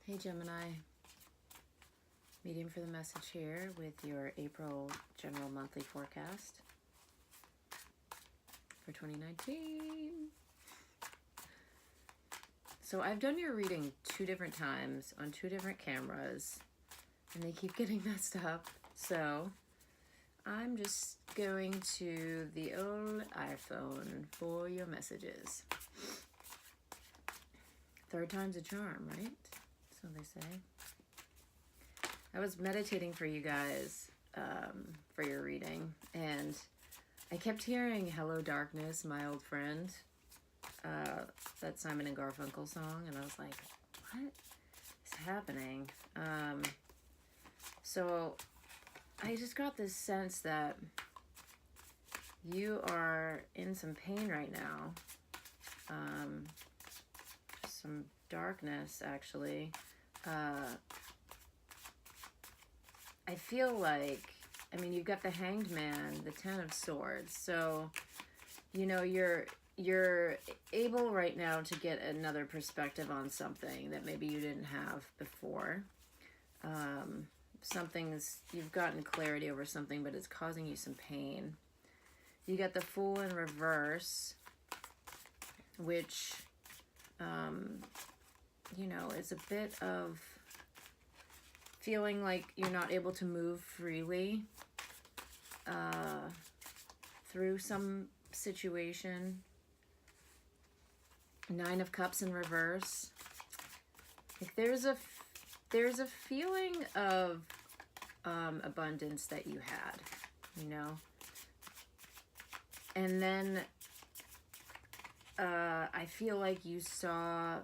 Hey Gemini, medium for the message here with your April general monthly forecast for 2019. So I've done your reading 2 different times on 2 different cameras and they keep getting messed up. So I'm just going to the old iPhone for your messages. 3rd time's a charm, right? So they say. I was meditating for you guys for your reading, and I kept hearing "Hello Darkness, My Old Friend," that Simon and Garfunkel song, and I was like, what is happening? So I just got this sense that you are in some pain right now, some darkness actually. I feel like, I mean, you've got the Hanged Man, the 10 of Swords, so, you know, you're able right now to get another perspective on something that maybe you didn't have before. You've gotten clarity over something, but it's causing you some pain. You got the Fool in reverse, which, you know, is a bit of feeling like you're not able to move freely through some situation. 9 of Cups in reverse. Like there's a feeling of abundance that you had, you know. And then I feel like you saw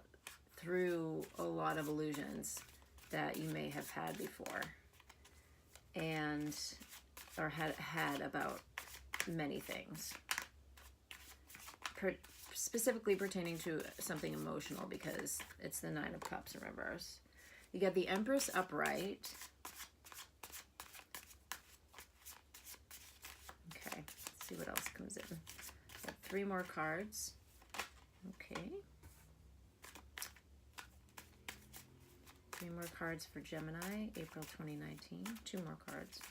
through a lot of illusions that you may have had before, and or had about many things, specifically pertaining to something emotional, because it's the 9 of Cups in reverse. You got the Empress upright. Okay, let's see what else comes in. Got 3 more cards. Okay. 3 more cards for Gemini, April 2019. 2 more cards.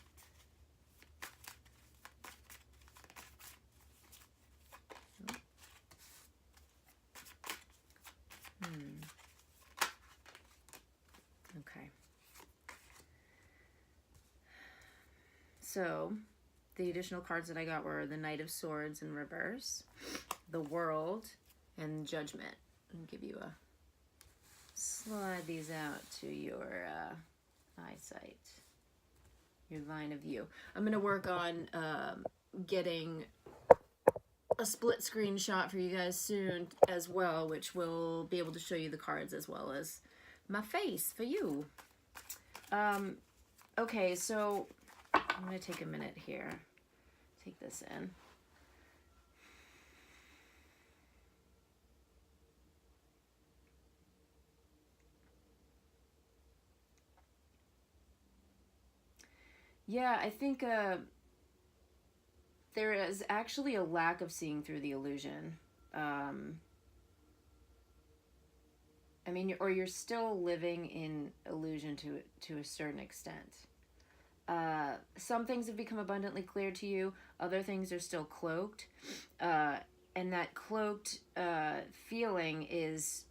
Okay. So, the additional cards that I got were the Knight of Swords in reverse, the World, and Judgment. I'll give you a slide these out to your eyesight, your line of view. I'm going to work on getting a split screen shot for you guys soon as well, which will be able to show you the cards as well as my face for you. Okay, so I'm going to take a minute here. Take this in. Yeah, I think there is actually a lack of seeing through the illusion. I mean, or you're still living in illusion to a certain extent. Some things have become abundantly clear to you. Other things are still cloaked. And that cloaked feeling is,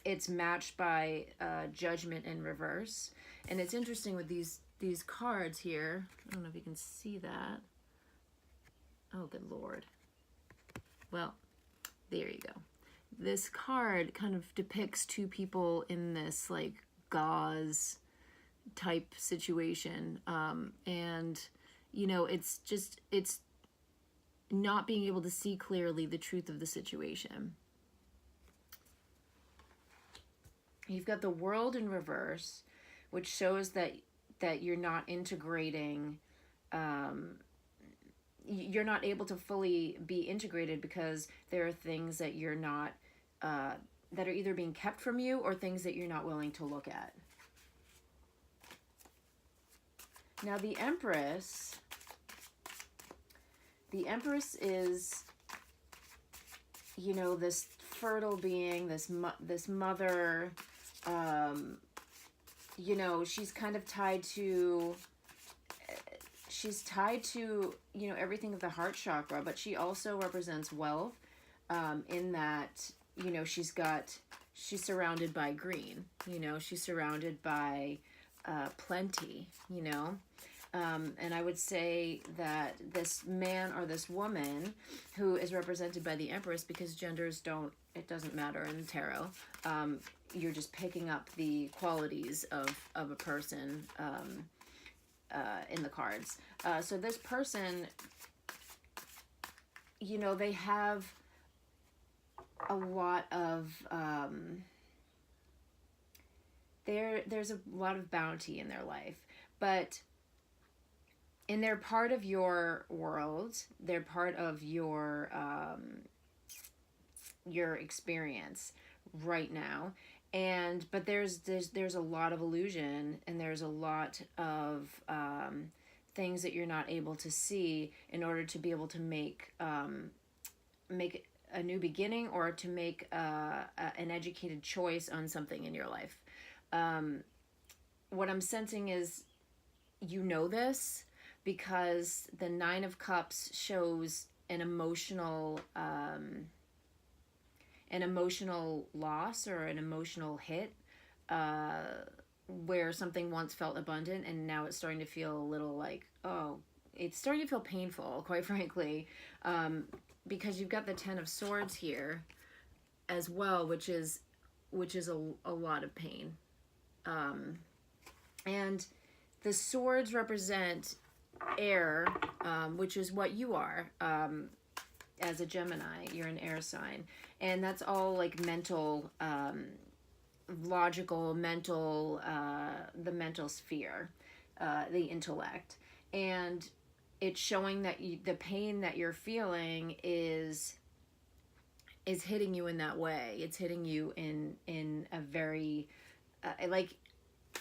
it's matched by Judgment in reverse. And it's interesting with these cards here. I don't know if you can see that. Oh, good Lord. Well, there you go. This card kind of depicts 2 people in this like gauze type situation. And, you know, it's not being able to see clearly the truth of the situation. You've got the World in reverse, which shows that you're not integrating, you're not able to fully be integrated because there are things that you're not, that are either being kept from you or things that you're not willing to look at. Now the Empress is, you know, this fertile being, this mother, you know, she's kind of tied to, you know, everything of the heart chakra, but she also represents wealth, in that, you know, she's surrounded by green, you know, she's surrounded by plenty, you know. And I would say that this man or this woman who is represented by the Empress, because it doesn't matter in tarot. You're just picking up the qualities of a person in the cards. So this person, you know, they have a lot of, there's a lot of bounty in their life, but and they're part of your world. They're part of your experience right now. But there's a lot of illusion, and there's a lot of things that you're not able to see in order to be able to make a new beginning, or to make an educated choice on something in your life. What I'm sensing is, you know this, because the Nine of Cups shows an emotional loss, or an emotional hit, where something once felt abundant and now it's starting to feel a little like, it's starting to feel painful, quite frankly, because you've got the Ten of Swords here as well, which is a lot of pain. And the swords represent air, which is what you are, as a Gemini. You're an air sign, and that's all like mental, logical, mental, the mental sphere, the intellect. And it's showing that the pain that you're feeling is hitting you in that way. It's hitting you in a very, like,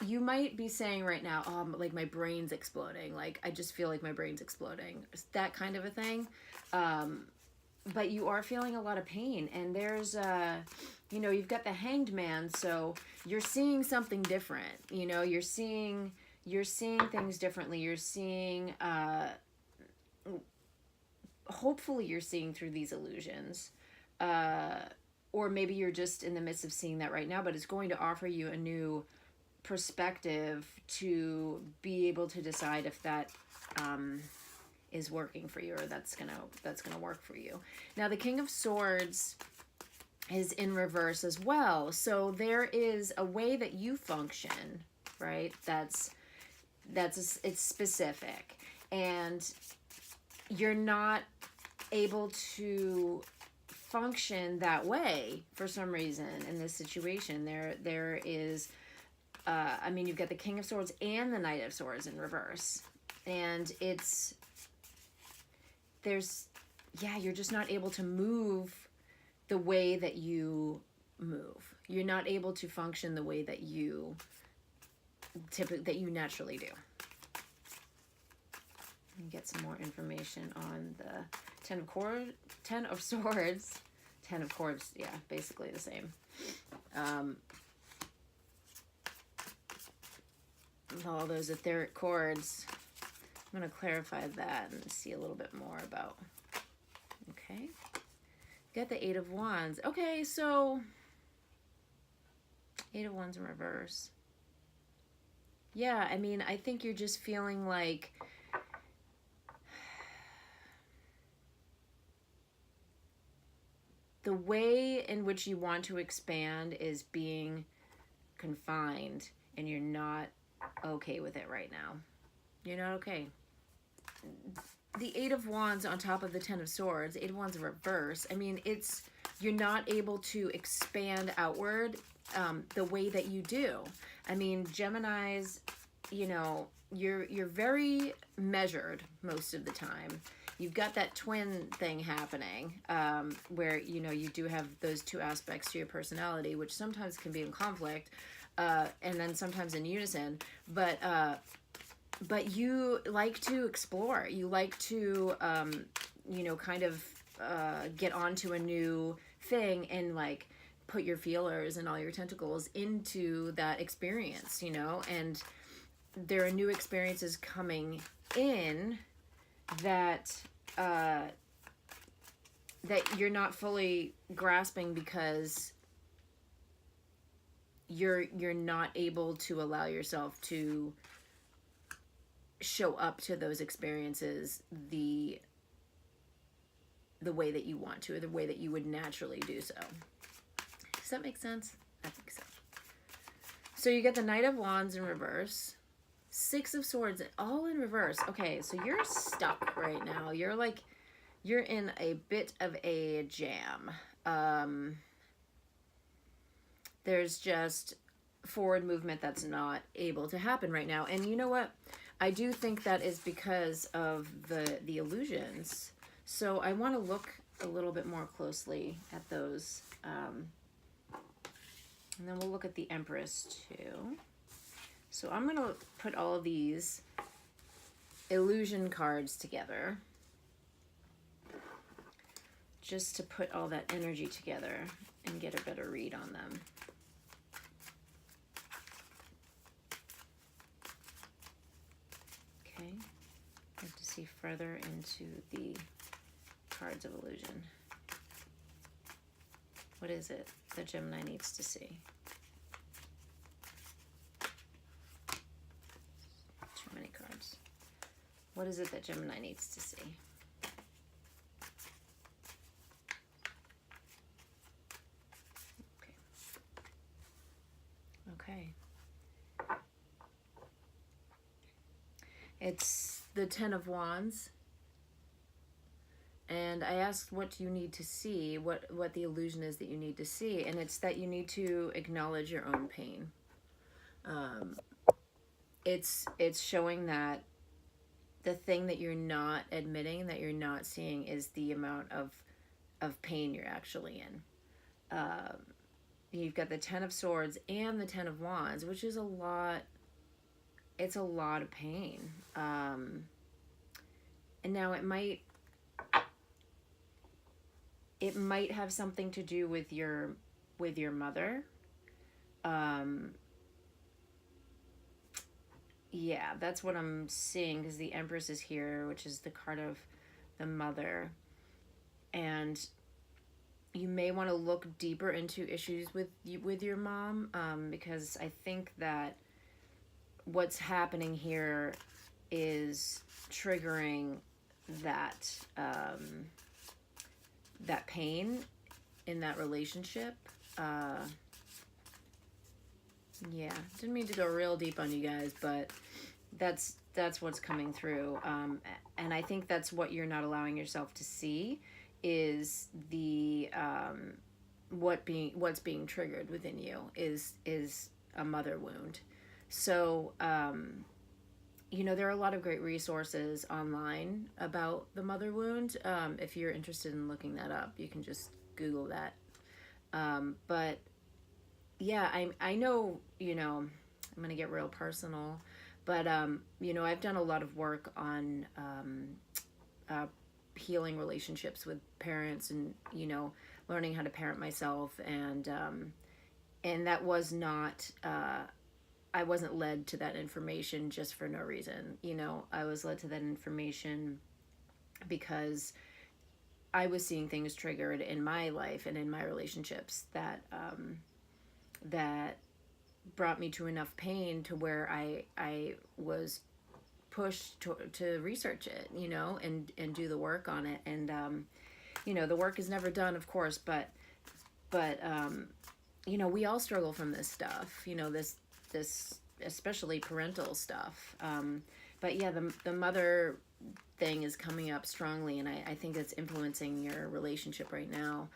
you might be saying right now, like, my brain's exploding. Like, I just feel like my brain's exploding. That kind of a thing. But you are feeling a lot of pain. And there's, you know, you've got the Hanged Man. So you're seeing something different. You know, you're seeing things differently. You're seeing, hopefully you're seeing through these illusions. Or maybe you're just in the midst of seeing that right now, but it's going to offer you a new perspective to be able to decide if that is working for you, or that's gonna work for you. Now the King of Swords is in reverse as well, so there is a way that you function, right? It's specific, and you're not able to function that way for some reason in this situation. There is, I mean, you've got the King of Swords and the Knight of Swords in reverse, and you're just not able to move the way that you move. You're not able to function the way that you naturally do. Let me get some more information on the Ten of Swords. Ten of Cords, yeah, basically the same. All those etheric chords. I'm going to clarify that and see a little bit more about. Okay. Got the Eight of Wands. Okay, so Eight of Wands in reverse. Yeah, I mean, I think you're just feeling like the way in which you want to expand is being confined, and you're not okay with it right now. You're not okay. The Eight of Wands on top of the Ten of Swords, Eight of Wands in reverse. I mean, you're not able to expand outward the way that you do. I mean, Geminis, you know, you're very measured most of the time. You've got that twin thing happening, where, you know, you do have those two aspects to your personality, which sometimes can be in conflict, and then sometimes in unison. But you like to explore. You like to, you know, kind of get onto a new thing and, like, put your feelers and all your tentacles into that experience, you know, and there are new experiences coming in that that you're not fully grasping because you're not able to allow yourself to show up to those experiences the way that you want to, or the way that you would naturally do so. Does that make sense? I think so. So you get the Knight of Wands in reverse, Six of Swords, all in reverse. Okay, so you're stuck right now. You're in a bit of a jam. There's just forward movement that's not able to happen right now. And you know what? I do think that is because of the illusions. So I want to look a little bit more closely at those. And then we'll look at the Empress too. So I'm going to put all of these illusion cards together, just to put all that energy together and get a better read on them. Okay, I have to see further into the cards of illusion. What is it that Gemini needs to see? Too many cards. What is it that Gemini needs to see? Okay. It's the Ten of Wands. And I asked, what do you need to see? What the illusion is that you need to see. And it's that you need to acknowledge your own pain. It's showing that the thing that you're not admitting, that you're not seeing, is the amount of pain you're actually in. You've got the Ten of Swords and the Ten of Wands, which is a lot. It's a lot of pain. And now it might have something to do with your mother. Yeah, that's what I'm seeing, because the Empress is here, which is the card of the mother. And you may want to look deeper into issues with your mom, because I think that what's happening here is triggering that that pain in that relationship. Yeah, didn't mean to go real deep on you guys, but that's what's coming through. And I think that's what you're not allowing yourself to see, is the what's being triggered within you is a mother wound. So you know, there are a lot of great resources online about the mother wound. If you're interested in looking that up, you can just Google that. But yeah, I know, you know, I'm going to get real personal, but, you know, I've done a lot of work on healing relationships with parents, and, you know, learning how to parent myself. And that was not, I wasn't led to that information just for no reason. You know, I was led to that information because I was seeing things triggered in my life and in my relationships that that brought me to enough pain to where I was pushed to research it, you know, and do the work on it. And you know, the work is never done, of course, but you know, we all struggle from this stuff, you know, this especially parental stuff. But yeah, the mother thing is coming up strongly, and I think it's influencing your relationship right now.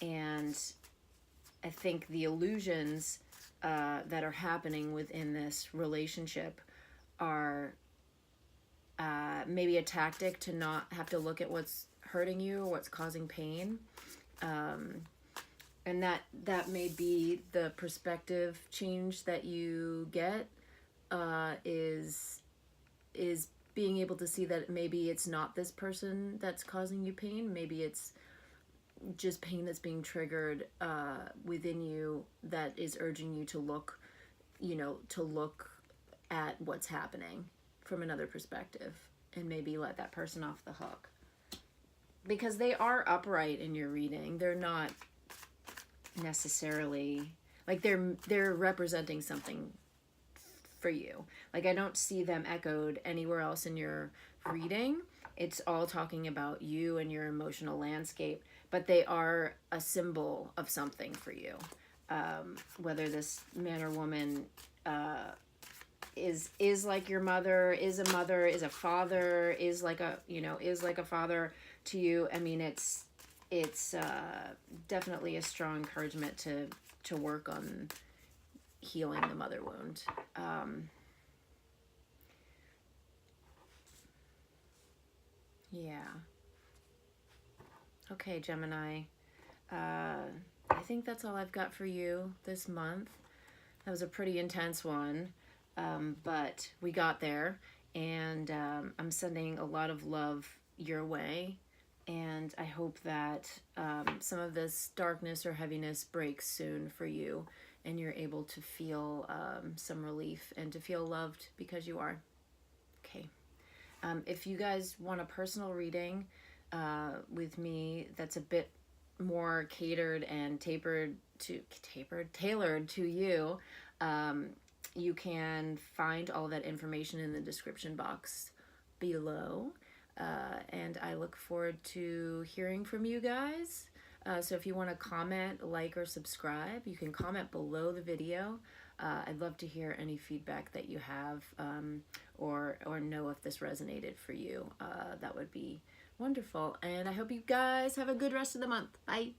And I think the illusions that are happening within this relationship are maybe a tactic to not have to look at what's hurting you or what's causing pain. And that may be the perspective change that you get, is being able to see that maybe it's not this person that's causing you pain. Maybe it's just pain that's being triggered within you that is urging you to look, to look at what's happening from another perspective and maybe let that person off the hook. Because they are upright in your reading. They're not necessarily, like, they're representing something for you. Like, I don't see them echoed anywhere else in your reading. It's all talking about you and your emotional landscape, but they are a symbol of something for you. Whether this man or woman is like your mother, is a father, is like a father to you. I mean, it's definitely a strong encouragement to work on healing the mother wound. Yeah. Okay, Gemini. I think that's all I've got for you this month. That was a pretty intense one, but we got there, and I'm sending a lot of love your way, and I hope that some of this darkness or heaviness breaks soon for you, and you're able to feel some relief and to feel loved because you are. Okay. If you guys want a personal reading with me that's a bit more catered and tailored to you, you can find all that information in the description box below. And I look forward to hearing from you guys. So if you want to comment, like, or subscribe, you can comment below the video. I'd love to hear any feedback that you have, or know if this resonated for you. That would be wonderful. And I hope you guys have a good rest of the month. Bye.